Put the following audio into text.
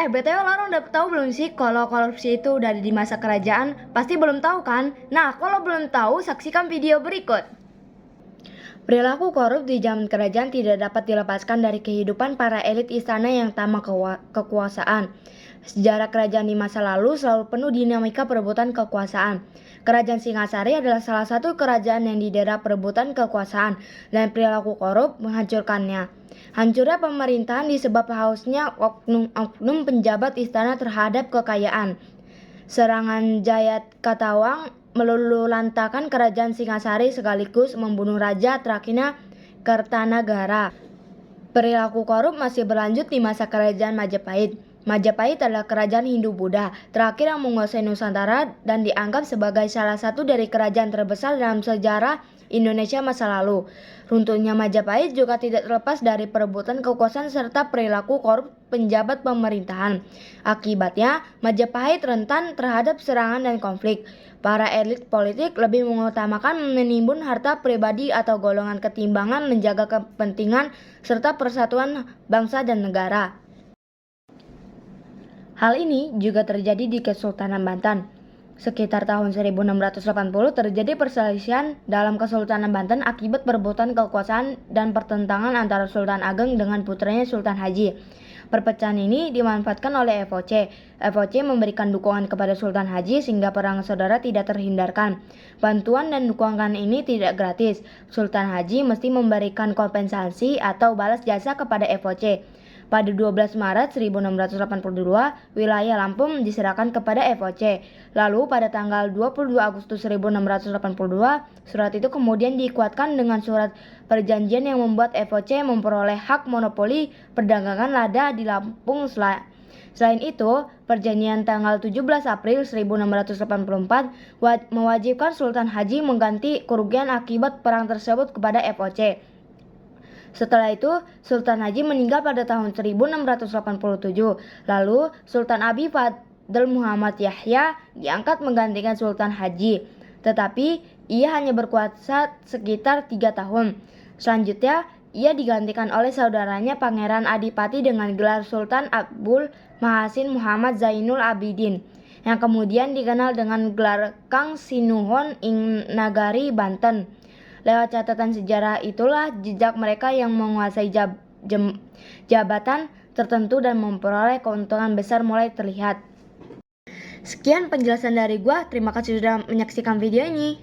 BTW orang udah tahu belum sih kalau korupsi itu udah ada di masa kerajaan? Pasti belum tahu kan? Nah, kalau belum tahu, saksikan video berikut. Perilaku korup di zaman kerajaan tidak dapat dilepaskan dari kehidupan para elit istana yang tamak kekuasaan. Sejarah kerajaan di masa lalu selalu penuh dinamika perebutan kekuasaan. Kerajaan Singasari adalah salah satu kerajaan yang didera perebutan kekuasaan dan perilaku korup menghancurkannya. Hancurnya pemerintahan disebabkan hausnya oknum penjabat istana terhadap kekayaan. Serangan Jayat Katawang meluluhlantakan kerajaan Singasari sekaligus membunuh Raja Trakina Kertanagara. Perilaku korup masih berlanjut di masa kerajaan Majapahit. Majapahit adalah kerajaan Hindu-Buddha terakhir yang menguasai Nusantara dan dianggap sebagai salah satu dari kerajaan terbesar dalam sejarah Indonesia masa lalu. Runtuhnya Majapahit juga tidak terlepas dari perebutan kekuasaan serta perilaku korup penjabat pemerintahan. Akibatnya, Majapahit rentan terhadap serangan dan konflik. Para elit politik lebih mengutamakan menimbun harta pribadi atau golongan ketimbangan menjaga kepentingan serta persatuan bangsa dan negara. Hal ini juga terjadi di Kesultanan Banten. Sekitar tahun 1680 terjadi perselisihan dalam Kesultanan Banten akibat perebutan kekuasaan dan pertentangan antara Sultan Ageng dengan putranya Sultan Haji. Perpecahan ini dimanfaatkan oleh FOC. FOC memberikan dukungan kepada Sultan Haji sehingga perang saudara tidak terhindarkan. Bantuan dan dukungan ini tidak gratis. Sultan Haji mesti memberikan kompensasi atau balas jasa kepada FOC. Pada 12 Maret 1682, wilayah Lampung diserahkan kepada FOC. Lalu pada tanggal 22 Agustus 1682, surat itu kemudian dikuatkan dengan surat perjanjian yang membuat FOC memperoleh hak monopoli perdagangan lada di Lampung. Selain itu, perjanjian tanggal 17 April 1684 mewajibkan Sultan Haji mengganti kerugian akibat perang tersebut kepada FOC. Setelah itu, Sultan Haji meninggal pada tahun 1687. Lalu, Sultan Abi Fadl Muhammad Yahya diangkat menggantikan Sultan Haji. Tetapi, ia hanya berkuasa sekitar 3 tahun. Selanjutnya, ia digantikan oleh saudaranya Pangeran Adipati dengan gelar Sultan Abdul Mahasin Muhammad Zainul Abidin, yang kemudian dikenal dengan gelar Kang Sinuhun ing Nagari Banten. Lewat catatan sejarah itulah jejak mereka yang menguasai jabatan tertentu dan memperoleh keuntungan besar mulai terlihat. Sekian penjelasan dari gua, terima kasih sudah menyaksikan video ini.